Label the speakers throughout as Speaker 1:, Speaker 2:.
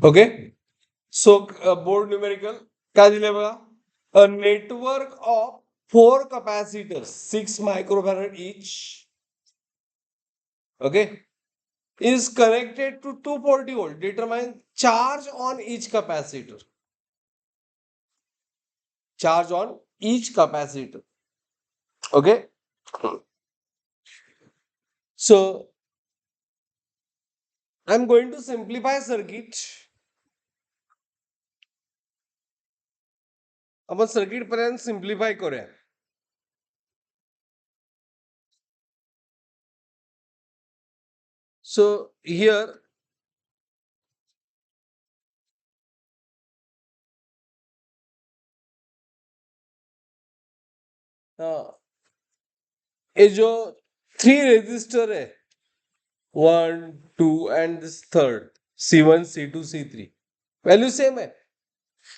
Speaker 1: Okay. So board numerical क्या दिले बघा? A network of four capacitors, 6 microfarad each, okay, is connected to 240 volt. Determine charge on each capacitor. Charge on each capacitor. Okay. So I'm going to simplify circuit. आपण circuit पर्यंत simplify करूया. So here ये जो 3 resistor है, 1 2 and this third C1 C2 C3, value same है,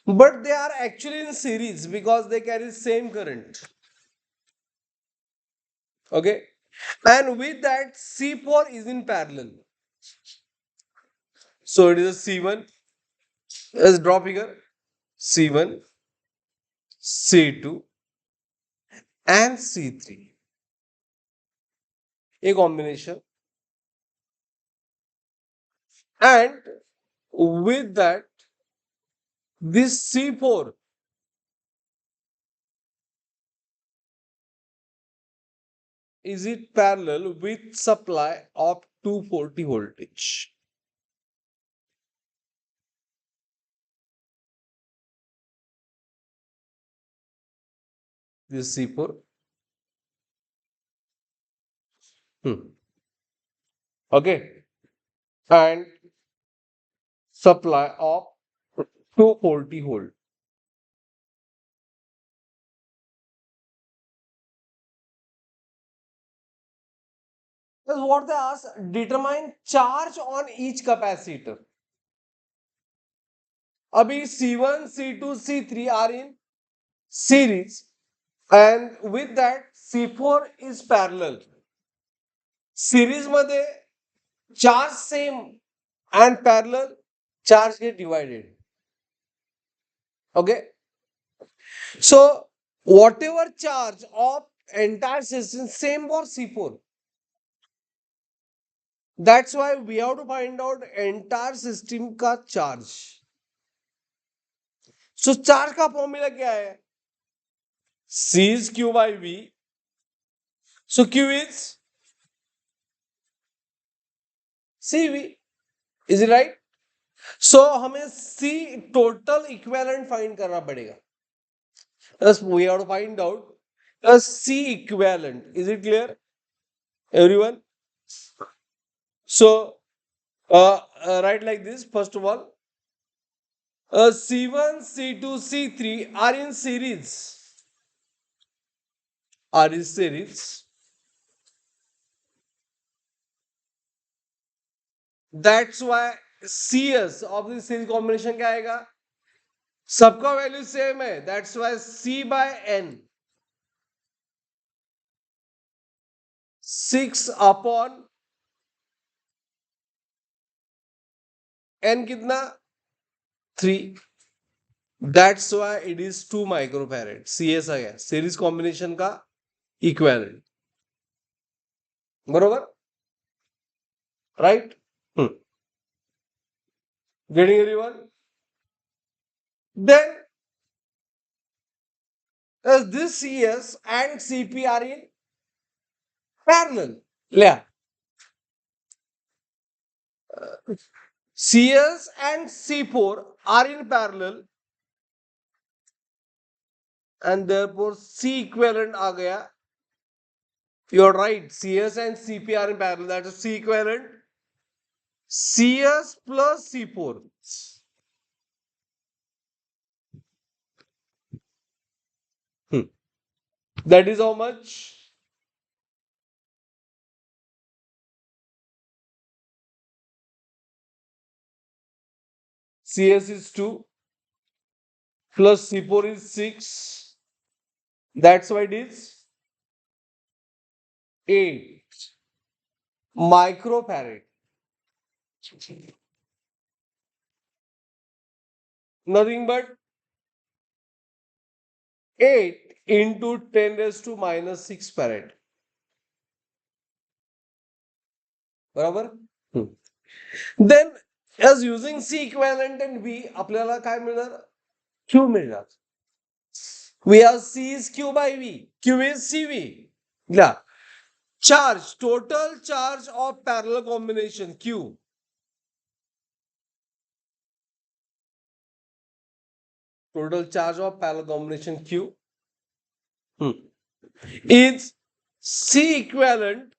Speaker 1: but they are actually in series because they carry same current. Okay, and with that C4 is in parallel. So it is a C1. Let's draw figure. C1, C2 and C3, a combination, and with that this C4 is it parallel with supply of 240 voltage. This C4. Okay. And supply of 240 volt. That's what they ask. Determine charge on each capacitor. Abhi C1, C2, C3 are in series, and with that C4 is parallel. Series मध्ये charge same and parallel charge get divided. Okay. So whatever charge of entire system same for C4. That's why we have to find out entire system का charge. So charge का formula क्या है? C is Q by V. So Q is CV. Is it right? So हमें C total equivalent find करना पड़ेगा. Thus we have to find out a C equivalent. Is it clear, everyone? So write like this. First of all, C1, C2, C3 are in series. Are in series. That's why CS of the series combination क्या आएगा? सबका value same है. That's why C by N 6 upon N कितना? 3. That's why it is 2 microfarad. CS आ गया series combination का equivalent. बरोबर? Right? Getting everyone? Then as this CS and CP are in parallel. Yeah. CS and C4 are in parallel, and therefore C equivalent आ गया. You're right. CS and CP are in parallel. That is C equivalent. CS plus C4. That is how much? CS is 2 plus C4 is 6. That's why it is 8 microfarad. nothing but 8 into 10 raised to minus 6 farad. बरोबर? Then as using C equivalent and V आपल्याला काय मिळणार? Q मिळणार. We have C is Q by V. Q is CV. Yeah. Charge, total charge of parallel combination Q. Total charge of parallel combination Q is C equivalent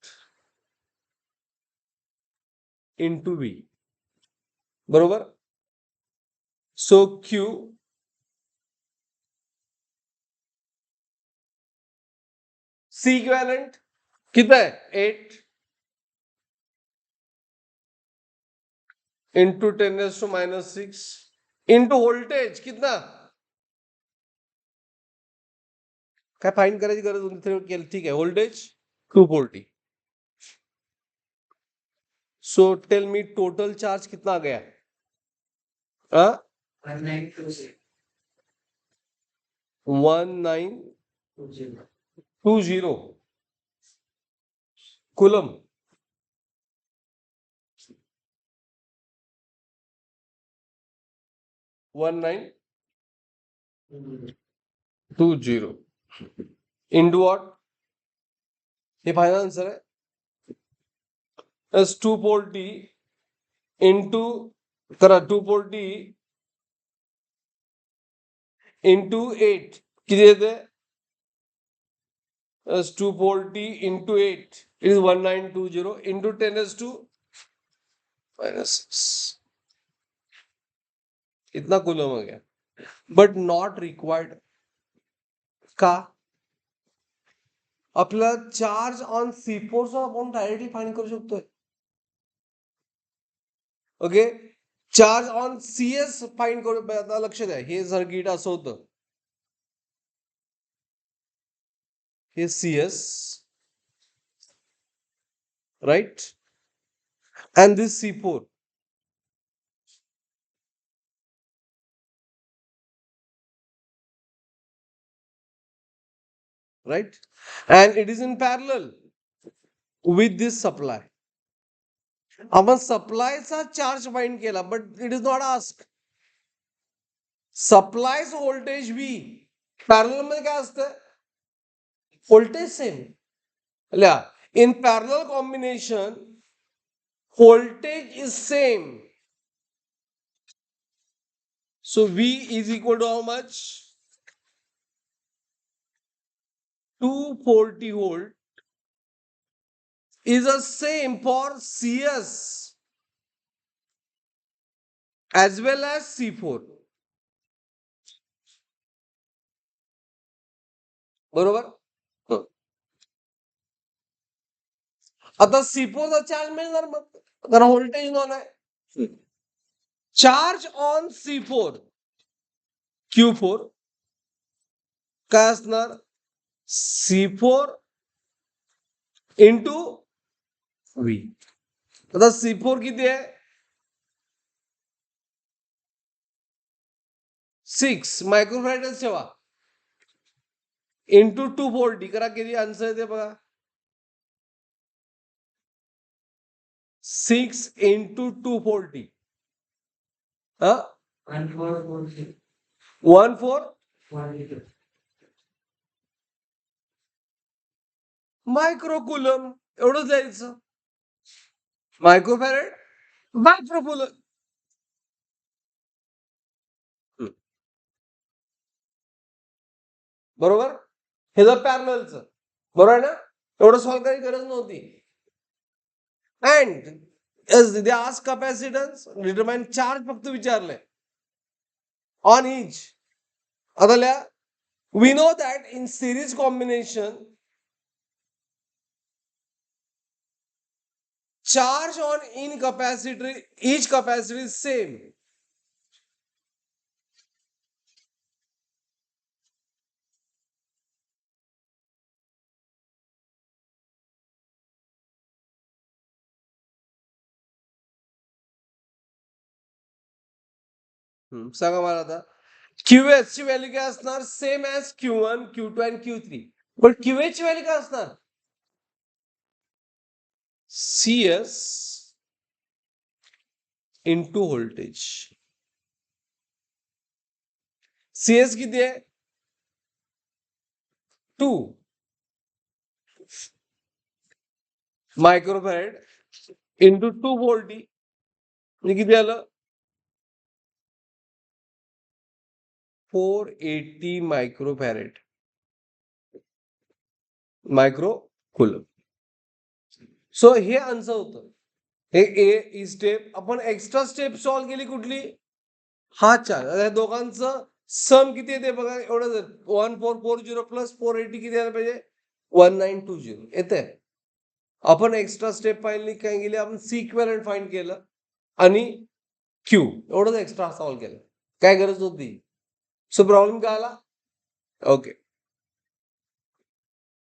Speaker 1: into V. बरोबर? So Q C equivalent कितना है? 8 into 10 raised to minus 6 into voltage कितना? काय find करायची गरज होती? ठीक है, voltage 240. So tell me total charge कितना आ गया? 1920 coulomb. One nine two zero into what? ये फाइनल आंसर है. एस 240 इंटू करा 240 इंटू 8 किती येते? एस 240 इंटू 8 इट इज 1920 इंटू 10 एस टू माइनस 6. इतना कूलम हो गया. बट नॉट रिक्वायर्ड का? आपला चार्ज ऑन C4 चा आपण डायरेक्टली फाइंड करू शकतोय. Okay, charge on CS find करू. आता लक्ष द्या, हे सर्किट असं होतं. हे CS, right, and this C4. Right, and it is in parallel with this supply. आपण सप्लायचा चार्ज फाइंड केला, but it is not ask. सप्लायच व्होल्टेज V पॅरलल मध्ये काय असतं? Voltage same. In parallel combination voltage is same. So V is equal to how much? 240 volt is the same for CS as well as C4. बरोबर? आता C4 चा charge मिळणार मग, कारण voltage non आहे. Charge on C4 Q4 काय असणार? C4 into V. आता C4 किती आहे? 6 मायक्रोफॅरेड ठेवा इंटू 240 करा. किती आन्सर येते बघा? 6 इंटू 240 14 मायक्रोकुलम. एवढंच लिहायचं. मायक्रोफॅरेड मायक्रोकुलम. बरोबर? हे जर पॅरललचं, बरोबर आहे ना? एवढं सॉल्व्ह करायची गरज नव्हती. And they ask capacitance, determine charge फक्त विचारलंय ऑन इच. आता लिहा, we know that in series combination charge on in capacitor, each capacitor is same. सांगा मला आता QS ची व्हॅल्यू काय असणार सेम ॲज Q1 Q2 आणि Q3 पण QH ची व्हॅल्यू काय असणार CS इंटू व्होल्टेज CS किती आहे 2 मायक्रोफॅरेड इंटू 2 व्होल्ट म्हणजे किती आलं 480 मायक्रोफॅरेड मायक्रो कुलम सो हे आन्सर होतं हे ए स्टेप आपण एक्स्ट्रा स्टेप सॉल्व्ह केली कुठली हा 4 या दोघांचं सम किती येते बघा एवढं 1440 प्लस 480 किती यायला पाहिजे 1920 येते आपण एक्स्ट्रा स्टेप पाहिली काय केली आपण सी इक्विव्हॅलेंट फाइंड केलं आणि क्यू एवढंच एक्स्ट्रा सॉल्व्ह केलं काय गरज होती सो प्रॉब्लेम काय आला ओके